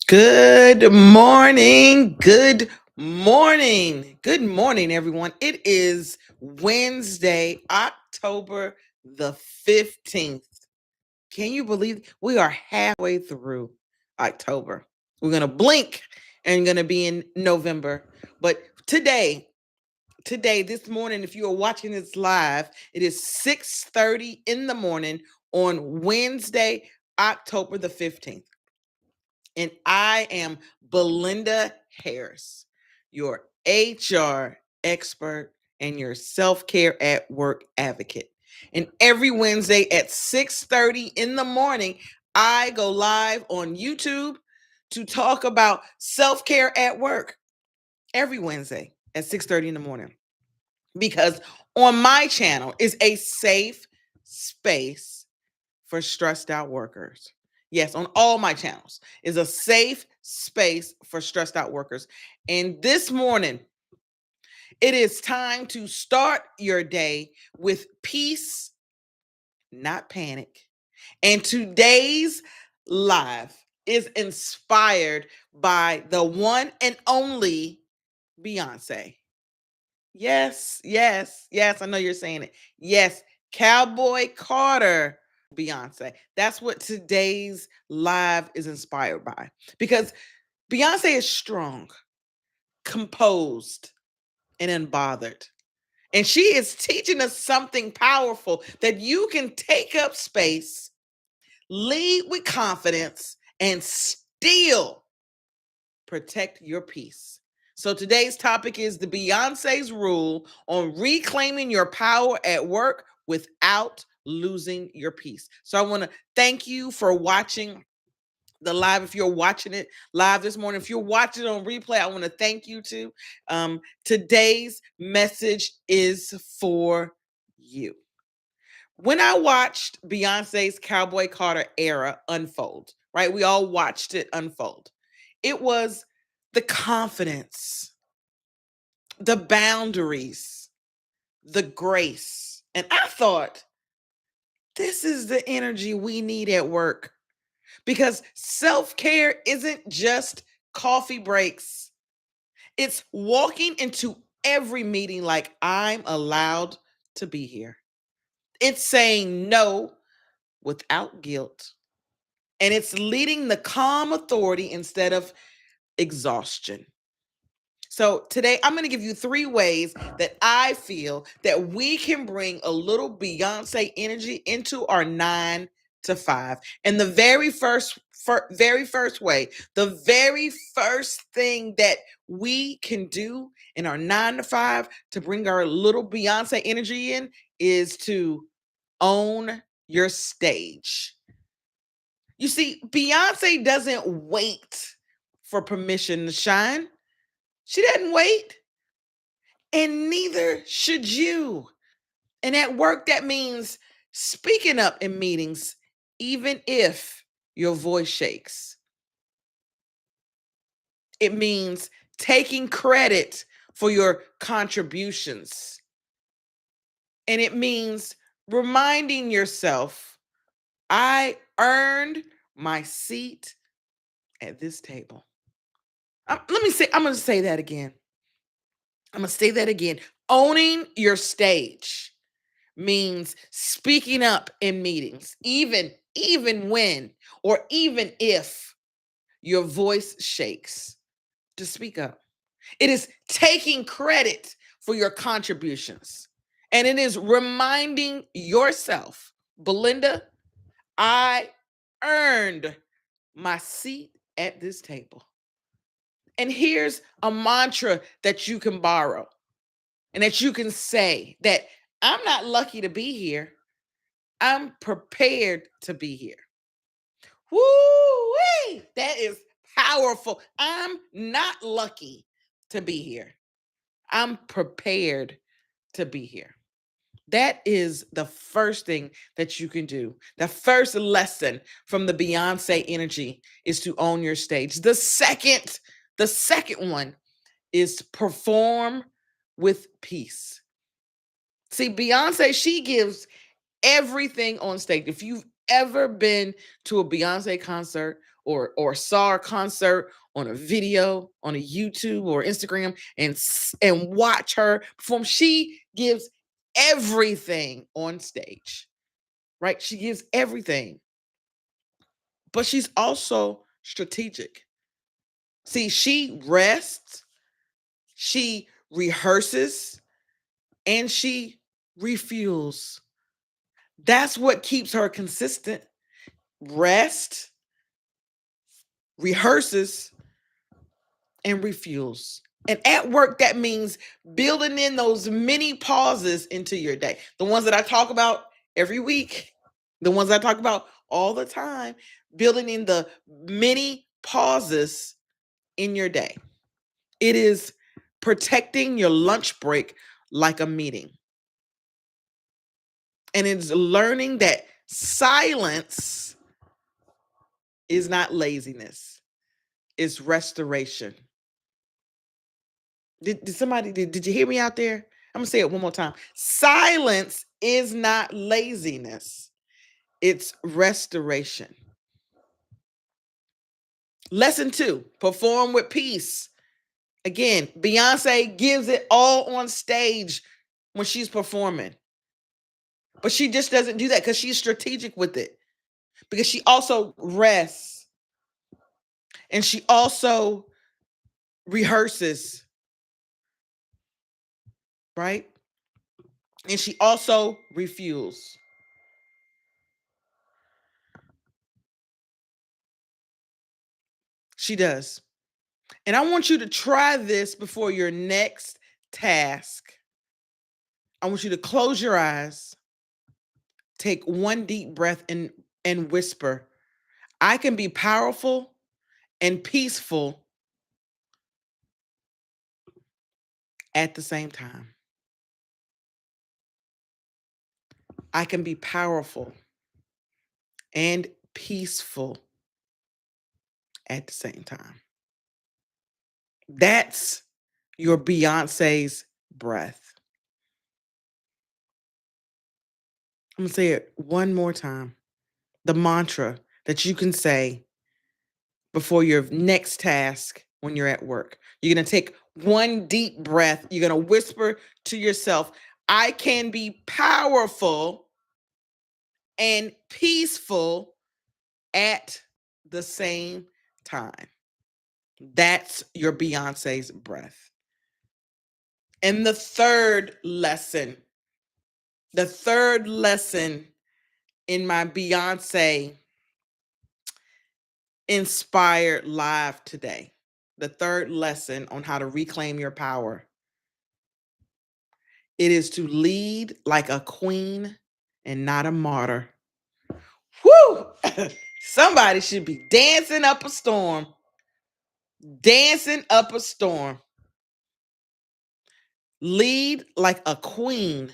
Good morning. Good morning. Good morning, everyone. It is Wednesday, October the 15th. Can you believe we are halfway through October? We're going to blink and going to be in November. But this morning, if you are watching this live, it is 6:30 in the morning on Wednesday, October the 15th. And I am Belinda Harris, your HR expert and your self-care at work advocate. And every Wednesday at 6:30 in the morning, I go live on YouTube to talk about self-care at work every Wednesday at 6:30 in the morning. Because on my channel is a safe space for stressed out workers. Yes, on all my channels is a safe space for stressed out workers. And this morning, it is time to start your day with peace, not panic. And today's live is inspired by the one and only Beyoncé. Yes, yes, yes. I know you're saying it. Yes, Cowboy Carter, Beyoncé. That's what today's live is inspired by. Because Beyoncé is strong, composed, and unbothered. And she is teaching us something powerful that you can take up space, lead with confidence, and still protect your peace. So today's topic is the Beyoncé's rule on reclaiming your power at work without losing your peace. So I want to thank you for watching the live. If you're watching it live this morning, if you're watching it on replay, I want to thank you too. Today's message is for you. When I watched Beyoncé's Cowboy Carter era unfold, right? We all watched it unfold. It was the confidence, the boundaries, the grace. And I thought, this is the energy we need at work because self-care isn't just coffee breaks. It's walking into every meeting like I'm allowed to be here. It's saying no without guilt. And it's leading the calm authority instead of exhaustion. So today I'm going to give you 3 ways that I feel that we can bring a little Beyoncé energy into our 9 to 5. And the very first way, the very first thing that we can do in our 9 to 5 to bring our little Beyoncé energy in is to own your stage. You see, Beyoncé doesn't wait for permission to shine. She doesn't wait, and neither should you. And at work, that means speaking up in meetings, even if your voice shakes. It means taking credit for your contributions. And it means reminding yourself, I earned my seat at this table. I'm going to say that again. I'm going to say that again. Owning your stage means speaking up in meetings, even when or even if your voice shakes, to speak up. It is taking credit for your contributions. And it is reminding yourself, Belinda, I earned my seat at this table. And here's a mantra that you can borrow and that you can say that I'm not lucky to be here. I'm prepared to be here. Woo-wee! That is powerful. I'm not lucky to be here. I'm prepared to be here. That is the first thing that you can do. The first lesson from the Beyoncé energy is to own your stage. The second one is perform with peace. See, Beyoncé, she gives everything on stage. If you've ever been to a Beyoncé concert or saw a concert on a video on a YouTube or Instagram and watch her perform. She gives everything on stage, right? She gives everything. But she's also strategic. See, she rests, she rehearses, and she refuels. That's what keeps her consistent. Rest, rehearses, and refuels. And at work, that means building in those mini pauses into your day. The ones that I talk about every week, the ones I talk about all the time, building in the mini pauses in your day. It is protecting your lunch break like a meeting. And it's learning that silence is not laziness, it's restoration. Did you hear me out there? I'm gonna say it one more time. Silence is not laziness, it's restoration. Lesson 2, perform with peace. Again, Beyoncé gives it all on stage when she's performing. But she just doesn't do that because she's strategic with it. Because she also rests and she also rehearses, right? And she also refuels. She does. And I want you to try this before your next task. I want you to close your eyes, take one deep breath, and whisper, I can be powerful and peaceful at the same time. I can be powerful and peaceful at the same time. That's your Beyonce's breath. I'm going to say it one more time. The mantra that you can say before your next task when you're at work. You're going to take one deep breath. You're going to whisper to yourself, I can be powerful and peaceful at the same time. That's your Beyonce's breath. And the third lesson in my Beyoncé inspired live today, the third lesson on how to reclaim your power, it is to lead like a queen and not a martyr. Woo! Somebody should be dancing up a storm. Dancing up a storm. Lead like a queen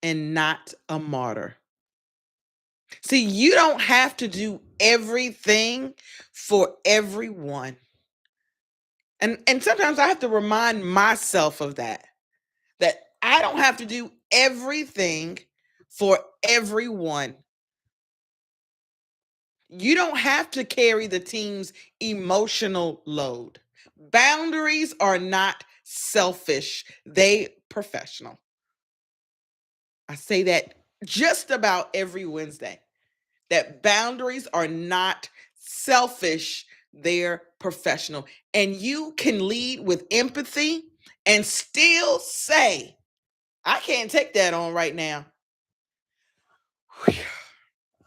and not a martyr. See, you don't have to do everything for everyone. And sometimes I have to remind myself of that I don't have to do everything for everyone. You don't have to carry the team's emotional load. Boundaries are not selfish, they professional. I say that just about every Wednesday. That boundaries are not selfish, they're professional. And you can lead with empathy and still say, I can't take that on right now. Whew.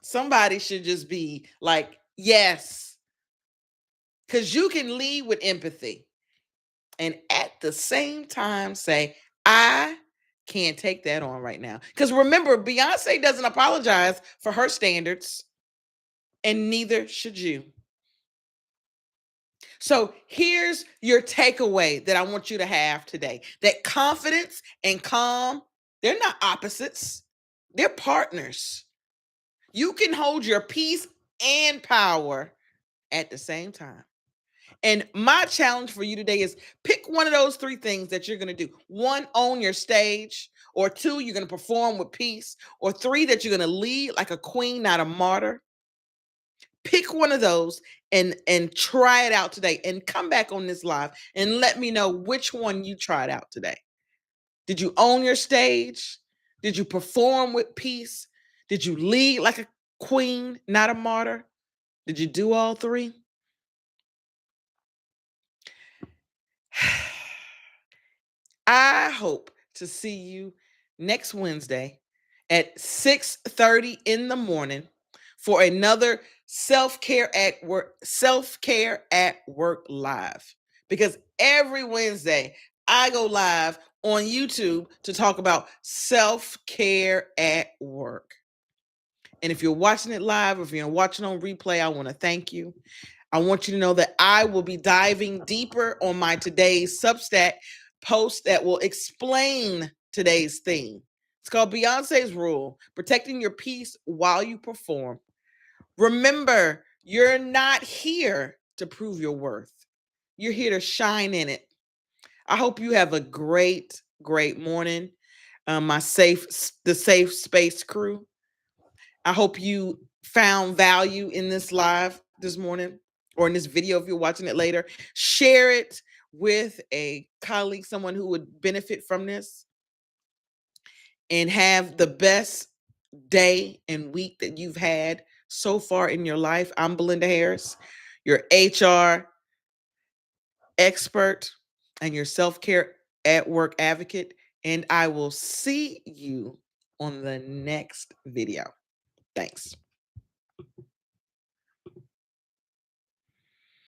Somebody should just be like, yes, because you can lead with empathy and at the same time say, I can't take that on right now. Because remember, Beyonce doesn't apologize for her standards, and neither should you. So here's your takeaway that I want you to have today, that confidence and calm, they're not opposites, they're partners. You can hold your peace and power at the same time. And my challenge for you today is pick one of those 3 things that you're going to do. 1, own your stage, or 2, you're going to perform with peace, or 3, that you're going to lead like a queen, not a martyr. Pick one of those and try it out today, and come back on this live and let me know which one you tried out today. Did you own your stage? Did you perform with peace? Did you lead like a queen, not a martyr? Did you do all three? I hope to see you next Wednesday at 6:30 in the morning for another self-care at work live. Because every Wednesday I go live on YouTube to talk about self-care at work. And if you're watching it live or if you're watching on replay, I want to thank you. I want you to know that I will be diving deeper on my today's Substack post that will explain today's theme. It's called Beyoncé's Rule, protecting your peace while you perform. Remember, you're not here to prove your worth. You're here to shine in it. I hope you have a great, great morning. The Safe Space crew. I hope you found value in this live this morning or in this video if you're watching it later. Share it with a colleague, someone who would benefit from this, and have the best day and week that you've had so far in your life. I'm Belinda Harris, your HR expert and your self-care at work advocate, and I will see you on the next video. Thanks.